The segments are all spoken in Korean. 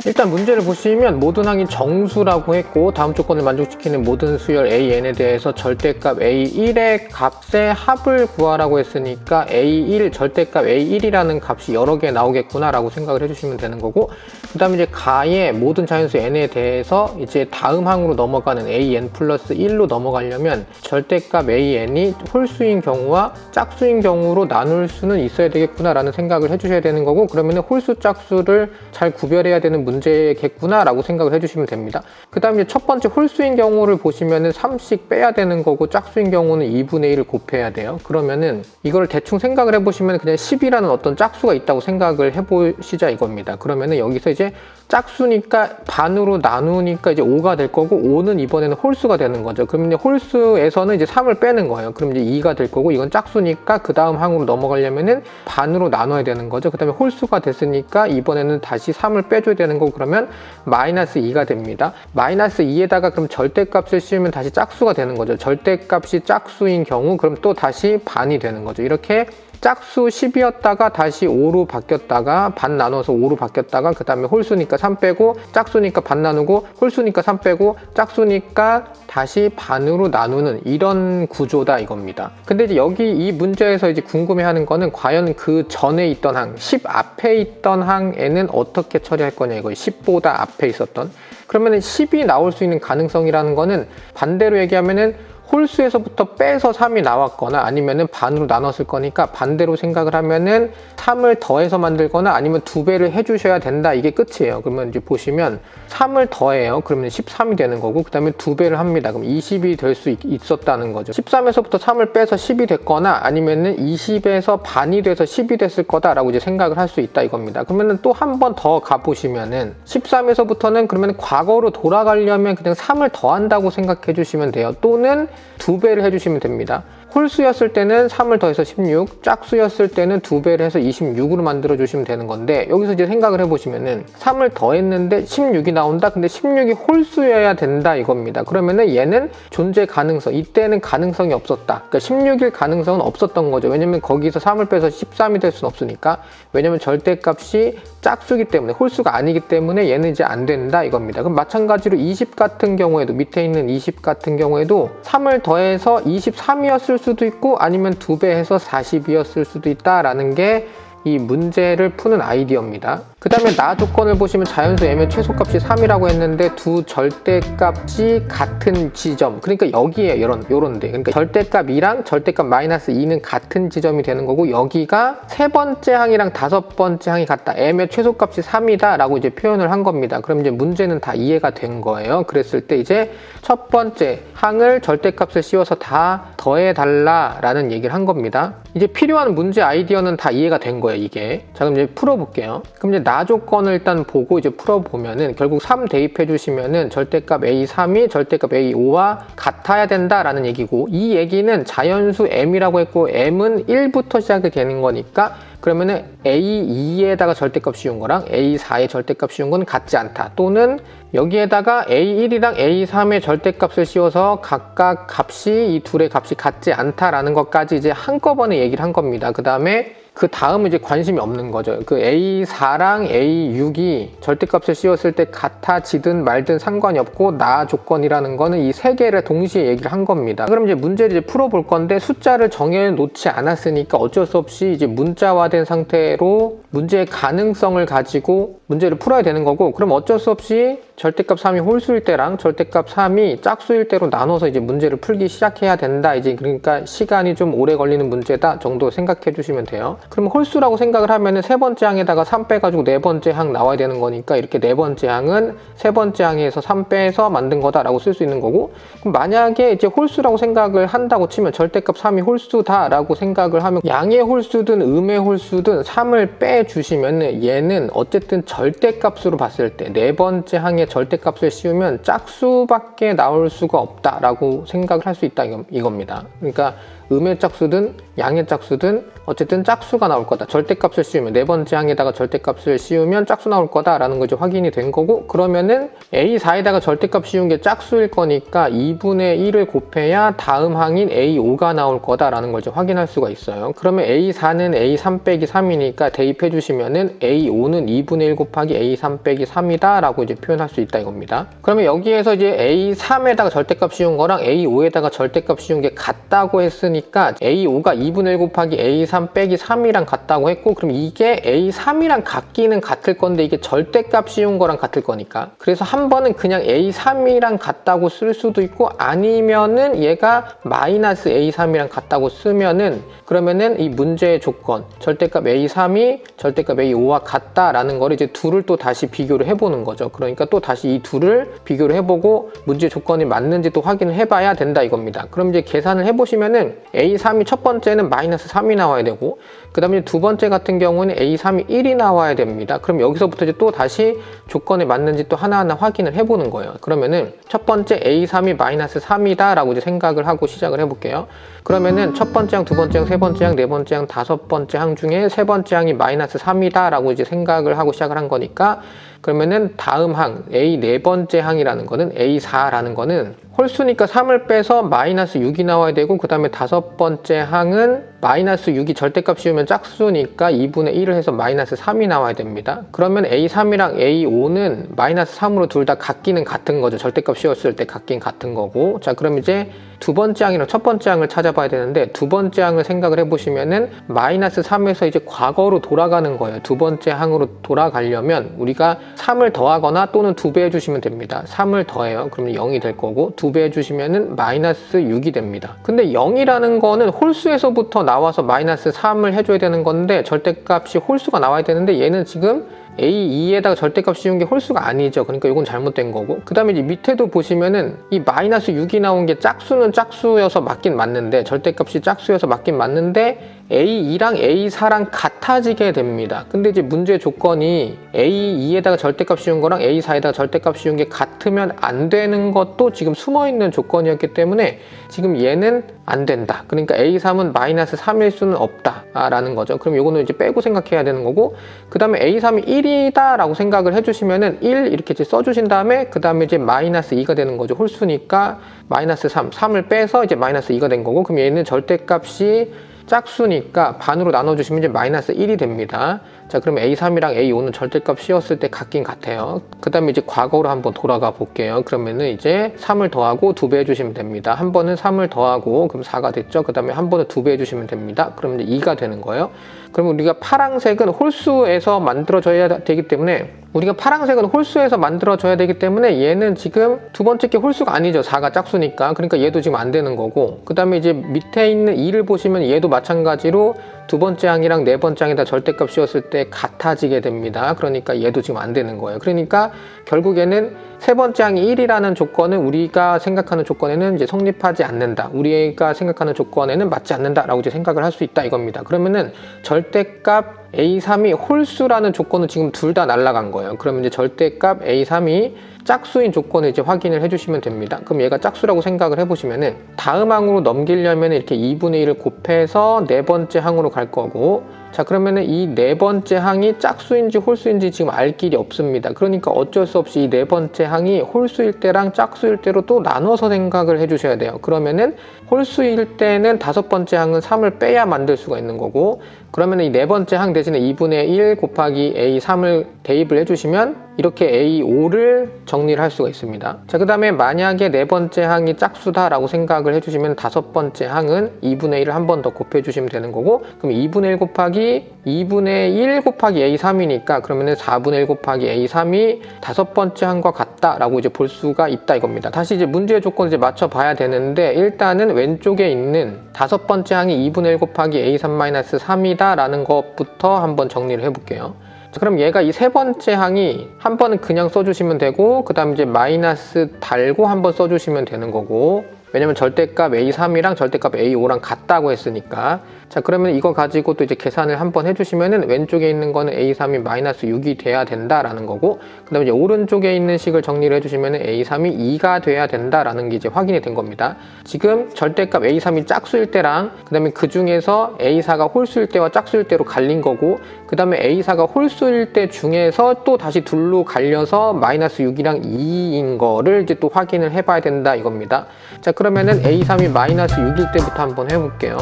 일단 문제를 보시면 모든 항이 정수라고 했고 다음 조건을 만족시키는 모든 수열 AN에 대해서 절대값 A1의 값의 합을 구하라고 했으니까 A1 절대값 A1이라는 값이 여러 개 나오겠구나 라고 생각을 해주시면 되는 거고, 그 다음에 이제 가의 모든 자연수 N에 대해서 이제 다음 항으로 넘어가는 AN 플러스 1로 넘어가려면 절대값 AN이 홀수인 경우와 짝수인 경우로 나눌 수는 있어야 되겠구나 라는 생각을 해주셔야 되는 거고, 그러면 홀수 짝수를 잘 구별해야 되는 문제겠구나 라고 생각을 해주시면 됩니다. 그 다음에 첫 번째 홀수인 경우를 보시면은 3씩 빼야 되는 거고, 짝수인 경우는 2분의 1을 곱해야 돼요. 그러면은 이걸 대충 생각을 해보시면 그냥 10이라는 어떤 짝수가 있다고 생각을 해보시자 이겁니다. 그러면은 여기서 이제 짝수니까 반으로 나누니까 이제 5가 될 거고, 5는 이번에는 홀수가 되는 거죠. 그러면 이제 홀수에서는 이제 3을 빼는 거예요. 그럼 이제 2가 될 거고, 이건 짝수니까 그 다음 항으로 넘어가려면은 반으로 나눠야 되는 거죠. 그 다음에 홀수가 됐으니까 이번에는 다시 3을 빼줘야 되는 거고, 그러면 마이너스 2가 됩니다. 마이너스 2에다가 그럼 절대값을 씌우면 다시 짝수가 되는 거죠. 절대값이 짝수인 경우 그럼 또 다시 반이 되는 거죠. 이렇게 짝수 10이었다가 다시 5로 바뀌었다가 반 나눠서 5로 바뀌었다가 그 다음에 홀수니까 3 빼고 짝수니까 반 나누고 홀수니까 3 빼고 짝수니까 다시 반으로 나누는 이런 구조다 이겁니다. 근데 이제 여기 이 문제에서 이제 궁금해하는 거는 과연 그 전에 있던 항 10 앞에 있던 항에는 어떻게 처리할 거냐 이거. 10보다 앞에 있었던, 그러면은 10이 나올 수 있는 가능성이라는 거는 반대로 얘기하면은 홀수에서부터 빼서 3이 나왔거나 아니면은 반으로 나눴을 거니까 반대로 생각을 하면은 3을 더해서 만들거나 아니면 2배를 해주셔야 된다, 이게 끝이에요. 그러면 이제 보시면 3을 더해요. 그러면 13이 되는 거고, 그 다음에 2배를 합니다. 그럼 20이 될 수 있었다는 거죠. 13에서부터 3을 빼서 10이 됐거나 아니면은 20에서 반이 돼서 10이 됐을 거다라고 이제 생각을 할 수 있다 이겁니다. 그러면은 또 한 번 더 가보시면은 13에서부터는 그러면 과거로 돌아가려면 그냥 3을 더한다고 생각해 주시면 돼요. 또는 2배를 해주시면 됩니다. 홀수였을 때는 3을 더해서 16, 짝수였을 때는 2배를 해서 26으로 만들어 주시면 되는 건데, 여기서 이제 생각을 해보시면은 3을 더했는데 16이 나온다? 근데 16이 홀수여야 된다 이겁니다. 그러면은 얘는 존재 가능성, 이때는 가능성이 없었다. 그러니까 16일 가능성은 없었던 거죠. 왜냐면 거기서 3을 빼서 13이 될 수는 없으니까. 왜냐면 절대값이 짝수기 때문에, 홀수가 아니기 때문에 얘는 이제 안 된다 이겁니다. 그럼 마찬가지로 20 같은 경우에도, 밑에 있는 20 같은 경우에도 3을 더해서 23이었을 수도 있고 아니면 2배 해서 40이었을 수도 있다라는 게 이 문제를 푸는 아이디어입니다. 그 다음에 나 조건을 보시면 자연수 M의 최소값이 3이라고 했는데 두 절대값이 같은 지점, 그러니까 여기에 요런데, 그러니까 절대값 2랑 절대값 마이너스 2는 같은 지점이 되는 거고, 여기가 세 번째 항이랑 다섯 번째 항이 같다, M의 최소값이 3이다 라고 이제 표현을 한 겁니다. 그럼 이제 문제는 다 이해가 된 거예요. 그랬을 때 이제 첫 번째 항을 절대값을 씌워서 다 더해달라 라는 얘기를 한 겁니다. 이제 필요한 문제 아이디어는 다 이해가 된 거예요, 이게. 자, 그럼 이제 풀어볼게요. 그럼 이제 나 조건을 일단 보고 이제 풀어보면은 결국 3 대입해 주시면은 절대값 A3이 절대값 A5와 같아야 된다라는 얘기고, 이 얘기는 자연수 M이라고 했고 M은 1부터 시작이 되는 거니까 그러면은 A2에다가 절대값 씌운 거랑 A4의 절대값 씌운 건 같지 않다. 또는 여기에다가 A1이랑 A3의 절대값을 씌워서 각각 값이, 이 둘의 값이 같지 않다라는 것까지 이제 한꺼번에 얘기를 한 겁니다. 그 다음에 그 다음은 이제 관심이 없는 거죠. 그 A4랑 A6이 절대값을 씌웠을 때 같아지든 말든 상관이 없고, 나 조건이라는 거는 이 세 개를 동시에 얘기를 한 겁니다. 그럼 이제 문제를 이제 풀어볼 건데, 숫자를 정해 놓지 않았으니까 어쩔 수 없이 이제 문자화된 상태로 문제의 가능성을 가지고 문제를 풀어야 되는 거고, 그럼 어쩔 수 없이 절대값 3이 홀수일 때랑 절대값 3이 짝수일 때로 나눠서 이제 문제를 풀기 시작해야 된다. 이제 그러니까 시간이 좀 오래 걸리는 문제다 정도 생각해 주시면 돼요. 그럼 홀수라고 생각을 하면은 세 번째 항에다가 3 빼가지고 네 번째 항 나와야 되는 거니까, 이렇게 네 번째 항은 세 번째 항에서 3 빼서 만든 거다라고 쓸 수 있는 거고, 그럼 만약에 이제 홀수라고 생각을 한다고 치면 절대값 3이 홀수다라고 생각을 하면 양의 홀수든 음의 홀수든 3을 빼 주시면은 얘는 어쨌든 절대값으로 봤을 때 네 번째 항에 절대값을 씌우면 짝수밖에 나올 수가 없다라고 생각을 할 수 있다 이겁니다. 그러니까 음의 짝수든 양의 짝수든 어쨌든 짝수가 나올 거다. 절대값을 씌우면 네 번째 항에다가 절대값을 씌우면 짝수 나올 거다라는 거 이제 확인이 된 거고, 그러면은 A4에다가 절대값 씌운 게 짝수일 거니까 2분의 1을 곱해야 다음 항인 A5가 나올 거다라는 걸 이제 확인할 수가 있어요. 그러면 A4는 A3 빼기 3이니까 대입해 주시면은 A5는 2분의 1 곱하기 A3 빼기 3이다 라고 이제 표현할 수 있다 이겁니다. 그러면 여기에서 이제 A3에다가 절대값 씌운 거랑 A5에다가 절대값 씌운 게 같다고 했으니까 A5가 2분의 1 곱하기 A3 빼기 3이랑 같다고 했고, 그럼 이게 A3이랑 같기는 같을 건데 이게 절대값 씌운 거랑 같을 거니까, 그래서 한 번은 그냥 A3이랑 같다고 쓸 수도 있고, 아니면은 얘가 마이너스 A3이랑 같다고 쓰면은, 그러면은 이 문제의 조건 절대값 A3이 절대값 A5와 같다라는 거를 이제 둘을 또 다시 비교를 해보는 거죠. 그러니까 또 다시 이 둘을 비교를 해보고 문제 조건이 맞는지 또 확인을 해봐야 된다 이겁니다. 그럼 이제 계산을 해보시면은 A3이 첫 번째는 마이너스 3이 나와야 되고, 그 다음에 두 번째 같은 경우는 A3이 1이 나와야 됩니다. 그럼 여기서부터 이제 또 다시 조건에 맞는지 또 하나하나 확인을 해보는 거예요. 그러면은 첫 번째 A3이 마이너스 3이다 라고 이제 생각을 하고 시작을 해볼게요. 그러면은 첫 번째 항, 두 번째 항, 세 번째 항, 네 번째 항, 다섯 번째 항 중에 세 번째 항이 마이너스 3이다 라고 이제 생각을 하고 시작을 한 거니까, 그러면은 다음 항 A 네 번째 항이라는 거는 A4라는 거는 홀수니까 3을 빼서 마이너스 6이 나와야 되고, 그 다음에 다섯 번째 항은 마이너스 6이 절대값 씌우면 짝수니까 2분의 1을 해서 마이너스 3이 나와야 됩니다. 그러면 A3이랑 A5는 마이너스 3으로 둘 다 같기는 같은 거죠. 절대값 씌웠을 때 같긴 같은 거고. 자, 그럼 이제 두 번째 항이랑 첫 번째 항을 찾아봐야 되는데, 두 번째 항을 생각을 해보시면은 마이너스 3에서 이제 과거로 돌아가는 거예요. 두 번째 항으로 돌아가려면 우리가 3을 더하거나 또는 2배 해주시면 됩니다. 3을 더해요. 그러면 0이 될 거고, 2배 해주시면은 마이너스 6이 됩니다. 근데 0이라는 거는 홀수에서부터 나와서 마이너스 3을 해줘야 되는 건데, 절대값이 홀수가 나와야 되는데 얘는 지금 A2에다가 절대값 씌운 게 홀수가 아니죠. 그러니까 이건 잘못된 거고, 그 다음에 이제 밑에도 보시면은 이 마이너스 6이 나온 게 짝수는 짝수여서 맞긴 맞는데, 절대값이 짝수여서 맞긴 맞는데 A2랑 A4랑 같아지게 됩니다. 근데 이제 문제 조건이 A2에다가 절대값 씌운 거랑 A4에다가 절대값 씌운 게 같으면 안 되는 것도 지금 숨어있는 조건이었기 때문에 지금 얘는 안 된다. 그러니까 A3은 마이너스 3일 수는 없다 라는 거죠. 그럼 요거는 이제 빼고 생각해야 되는 거고, 그 다음에 A3이 1이다 라고 생각을 해주시면은 1 이렇게 이제 써주신 다음에 그 다음에 이제 마이너스 2가 되는 거죠. 홀수니까 마이너스 3을 빼서 이제 마이너스 2가 된 거고, 그럼 얘는 절대값이 짝수니까 반으로 나눠주시면 이제 마이너스 1이 됩니다. 자, 그럼 A3이랑 A5는 절대값 씌웠을 때 같긴 같아요. 그 다음에 이제 과거로 한번 돌아가 볼게요. 그러면은 이제 3을 더하고 2배 해주시면 됩니다. 한 번은 3을 더하고 그럼 4가 됐죠. 그 다음에 한 번은 2배 해주시면 됩니다. 그럼 이제 2가 되는 거예요. 그럼 우리가 파란색은 홀수에서 만들어져야 되기 때문에, 우리가 파란색은 홀수에서 만들어져야 되기 때문에 얘는 지금 두 번째 게 홀수가 아니죠. 4가 짝수니까. 그러니까 얘도 지금 안 되는 거고, 그 다음에 이제 밑에 있는 2를 보시면 얘도 마찬가지로 두 번째 항이랑 네 번째 항에다 절대값 씌웠을 때 같아지게 됩니다. 그러니까 얘도 지금 안 되는 거예요. 그러니까 결국에는 세 번째 항이 1이라는 조건은 우리가 생각하는 조건에는 이제 성립하지 않는다. 우리가 생각하는 조건에는 맞지 않는다 라고 이제 생각을 할 수 있다 이겁니다. 그러면은 절대값 A3이 홀수라는 조건은 지금 둘 다 날아간 거예요. 그러면 이제 절대값 A3이 짝수인 조건을 이제 확인을 해주시면 됩니다. 그럼 얘가 짝수라고 생각을 해보시면은 다음 항으로 넘기려면 이렇게 2분의 1을 곱해서 네 번째 항으로 갈 거고, 자, 그러면은 이 네 번째 항이 짝수인지 홀수인지 지금 알 길이 없습니다. 그러니까 어쩔 수 없이 이 네 번째 항이 홀수일 때랑 짝수일 때로 또 나눠서 생각을 해주셔야 돼요. 그러면은 홀수일 때는 다섯 번째 항은 3을 빼야 만들 수가 있는 거고, 그러면 이 네 번째 항 대신에 2분의 1 곱하기 A3을 대입을 해주시면 이렇게 A5를 정리를 할 수가 있습니다. 자, 그 다음에 만약에 네 번째 항이 짝수다라고 생각을 해주시면 다섯 번째 항은 2분의 1을 한 번 더 곱해주시면 되는 거고, 그럼 2분의 1 곱하기 2분의 1 곱하기 A3이니까 그러면은 4분의 1 곱하기 A3이 다섯 번째 항과 같다라고 이제 볼 수가 있다 이겁니다. 다시 이제 문제의 조건을 이제 맞춰봐야 되는데, 일단은 왼쪽에 있는 다섯 번째 항이 2분의 1 곱하기 A3-3이다 라는 것부터 한번 정리를 해볼게요. 자, 그럼 얘가 이 세 번째 항이 한 번은 그냥 써주시면 되고, 그 다음 이제 마이너스 달고 한 번 써주시면 되는 거고, 왜냐면 절대값 A3이랑 절대값 A5랑 같다고 했으니까. 자, 그러면 이거 가지고 또 이제 계산을 한번 해주시면은 왼쪽에 있는 거는 A3이 마이너스 6이 돼야 된다라는 거고, 그 다음에 이제 오른쪽에 있는 식을 정리를 해주시면은 A3이 2가 돼야 된다라는 게 이제 확인이 된 겁니다. 지금 절대값 A3이 짝수일 때랑, 그 다음에 그 중에서 A4가 홀수일 때와 짝수일 때로 갈린 거고, 그 다음에 A4가 홀수일 때 중에서 또 다시 둘로 갈려서 마이너스 6이랑 2인 거를 이제 또 확인을 해봐야 된다 이겁니다. 자, 그러면은 A3이 마이너스 6일 때부터 한번 해볼게요.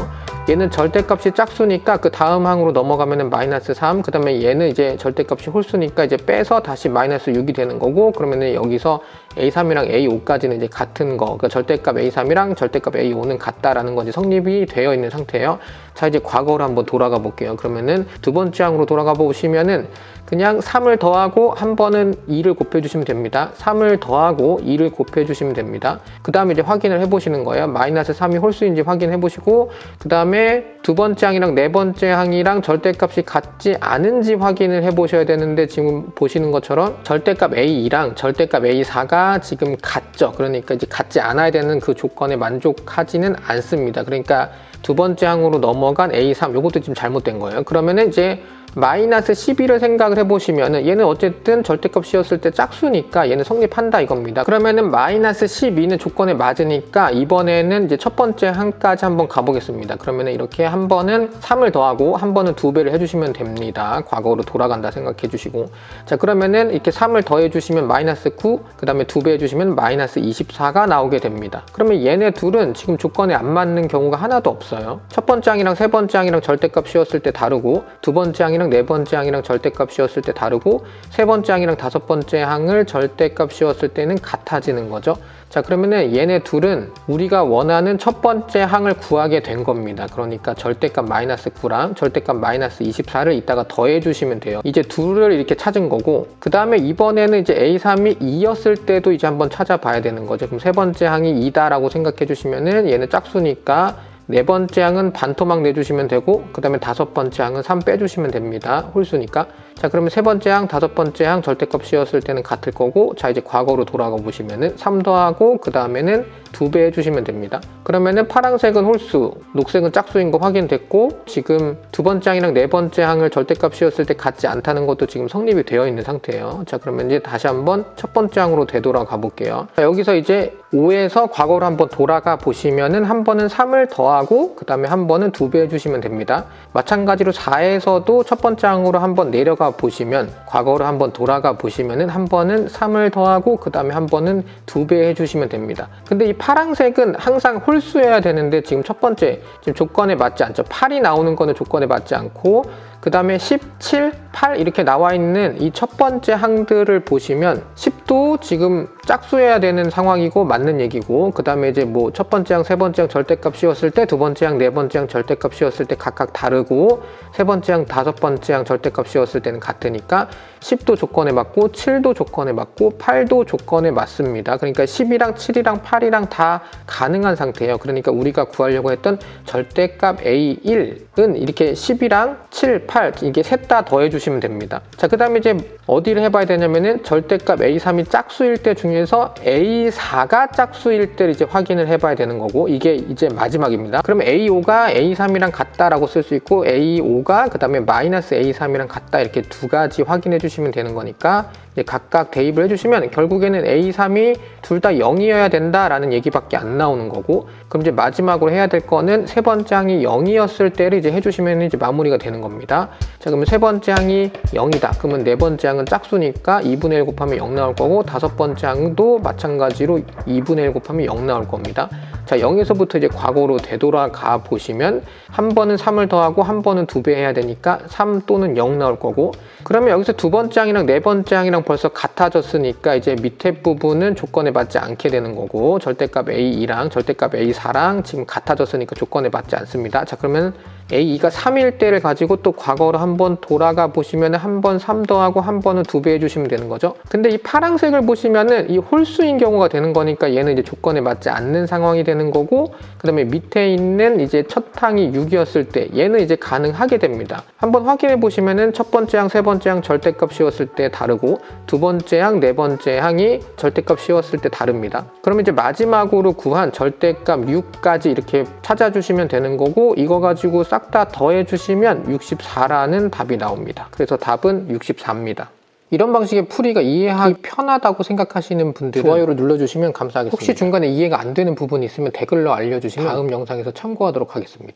얘는 절대값이 짝수니까 그 다음 항으로 넘어가면은 마이너스 3, 그 다음에 얘는 이제 절대값이 홀수니까 이제 빼서 다시 마이너스 6이 되는 거고, 그러면은 여기서 A3이랑 A5까지는 이제 같은 거, 그러니까 절대값 A3이랑 절대값 A5는 같다라는 건 이제 성립이 되어 있는 상태예요. 자, 이제 과거로 한번 돌아가 볼게요. 그러면은 두 번째 항으로 돌아가 보시면은 그냥 3을 더하고 한 번은 2를 곱해주시면 됩니다. 3을 더하고 2를 곱해주시면 됩니다. 그 다음에 이제 확인을 해보시는 거예요. 마이너스 3이 홀수인지 확인해보시고, 그 다음에 두 번째 항이랑 네 번째 항이랑 절대값이 같지 않은지 확인을 해보셔야 되는데, 지금 보시는 것처럼 절대값 A2랑 절대값 A4가 지금 같죠. 그러니까 이제 같지 않아야 되는 그 조건에 만족하지는 않습니다. 그러니까 두 번째 항으로 넘어간 A3, 요것도 지금 잘못된 거예요. 그러면은 이제 마이너스 12를 생각을 해보시면은 얘는 어쨌든 절대값이었을 때 짝수니까 얘는 성립한다 이겁니다. 그러면은 마이너스 12는 조건에 맞으니까 이번에는 이제 첫 번째 항까지 한번 가보겠습니다. 그러면은 이렇게 한 번은 3을 더하고 한 번은 2배를 해주시면 됩니다. 과거로 돌아간다 생각해 주시고, 자, 그러면은 이렇게 3을 더해 주시면 마이너스 9, 그 다음에 2배 해주시면 마이너스 24가 나오게 됩니다. 그러면 얘네 둘은 지금 조건에 안 맞는 경우가 하나도 없어요. 첫 번째 항이랑 세 번째 항이랑 절대값이었을 때 다르고, 두 번째 항이랑 네 번째 항이랑 절대값이었을 때 다르고, 세 번째 항이랑 다섯 번째 항을 절대값이었을 때는 같아지는 거죠. 자, 그러면은 얘네 둘은 우리가 원하는 첫 번째 항을 구하게 된 겁니다. 그러니까 절대값 마이너스 9랑 절대값 마이너스 24를 이따가 더해 주시면 돼요. 이제 둘을 이렇게 찾은 거고, 그 다음에 이번에는 이제 A3이 2였을 때도 이제 한번 찾아봐야 되는 거죠. 그럼 세 번째 항이 2다라고 생각해 주시면은 얘는 짝수니까 네 번째 항은 반토막 내주시면 되고, 그 다음에 다섯 번째 항은 3 빼주시면 됩니다. 홀수니까. 자, 그러면 세 번째 항, 다섯 번째 항 절대값이었을 때는 같을 거고, 자, 이제 과거로 돌아가 보시면은 3 더하고 그 다음에는 2배 해주시면 됩니다. 그러면은 파란색은 홀수, 녹색은 짝수인 거 확인됐고, 지금 두 번째 항이랑 네 번째 항을 절대값이었을 때 같지 않다는 것도 지금 성립이 되어 있는 상태예요. 자, 그러면 이제 다시 한번 첫 번째 항으로 되돌아가 볼게요. 자, 여기서 이제 5에서 과거로 한번 돌아가 보시면은 한 번은 3을 더하고 그 다음에 한 번은 2배 해주시면 됩니다. 마찬가지로 4에서도 첫 번째 항으로 한번 내려가 보시면, 과거로 한번 돌아가 보시면은 한 번은 3을 더하고 그 다음에 한 번은 2배 해주시면 됩니다. 근데 이 파란색은 항상 홀수여야 되는데 지금 첫 번째 지금 조건에 맞지 않죠. 8이 나오는 거는 조건에 맞지 않고, 그 다음에 17, 8 이렇게 나와 있는 이 첫 번째 항들을 보시면 10도 지금 짝수여야 되는 상황이고 맞는 얘기고, 그 다음에 이제 뭐 첫 번째 항, 세 번째 항 절대값이었을 때, 두 번째 항, 네 번째 항 절대값이었을 때 각각 다르고, 세 번째 항, 다섯 번째 항 절대값이었을 때는 같으니까 10도 조건에 맞고 7도 조건에 맞고 8도 조건에 맞습니다. 그러니까 10이랑 7이랑 8이랑 다 가능한 상태예요. 그러니까 우리가 구하려고 했던 절대값 A1은 이렇게 10이랑 7, 8 이게 셋 다 더해 주시면 됩니다. 자, 그 다음에 이제 어디를 해봐야 되냐면은 절대값 A3이 짝수일 때 중에서 A4가 짝수일 때 이제 확인을 해봐야 되는 거고, 이게 이제 마지막입니다. 그러면 A5가 A3이랑 같다라고 쓸 수 있고, A5가 그 다음에 마이너스 A3이랑 같다, 이렇게 두 가지 확인해 주시면 되는 거니까 이제 각각 대입을 해주시면 결국에는 A3이 둘 다 0이어야 된다라는 얘기밖에 안 나오는 거고, 그럼 이제 마지막으로 해야 될 거는 세 번째 항이 0이었을 때를 이제 해주시면 이제 마무리가 되는 겁니다. 자, 그러면 세 번째 항이 0이다. 그러면 네 번째 항은 짝수니까 2분의 1 곱하면 0 나올 거고, 다섯 번째 항도 마찬가지로 2분의 1 곱하면 0 나올 겁니다. 자, 0에서부터 이제 과거로 되돌아가 보시면 한 번은 3을 더하고 한 번은 2배 해야 되니까 3 또는 0 나올 거고, 그러면 여기서 두 번째 항이랑 네 번째 항이랑 벌써 같아졌으니까 이제 밑에 부분은 조건에 맞지 않게 되는 거고, 절대값 A2랑 절대값 A4랑 지금 같아졌으니까 조건에 맞지 않습니다. 자, 그러면 A2가 3일 때를 가지고 또 과거로 한번 돌아가 보시면 한 번 3 더하고 한 번은 2배 해주시면 되는 거죠. 근데 이 파란색을 보시면은 이 홀수인 경우가 되는 거니까 얘는 이제 조건에 맞지 않는 상황이 되는 거고, 그 다음에 밑에 있는 이제 첫 항이 6이었을 때 얘는 이제 가능하게 됩니다. 한번 확인해 보시면은 첫 번째 항, 세 번째 항 절대값 씌웠을 때 다르고, 두 번째 항, 네 번째 항이 절대값 씌웠을 때 다릅니다. 그럼 이제 마지막으로 구한 절대값 6까지 이렇게 찾아주시면 되는 거고, 이거 가지고 싹 다 더해 주시면 64라는 답이 나옵니다. 그래서 답은 64입니다. 이런 방식의 풀이가 이해하기 편하다고 생각하시는 분들은 좋아요를 눌러주시면 감사하겠습니다. 혹시 중간에 이해가 안 되는 부분이 있으면 댓글로 알려주시면 다음 영상에서 참고하도록 하겠습니다.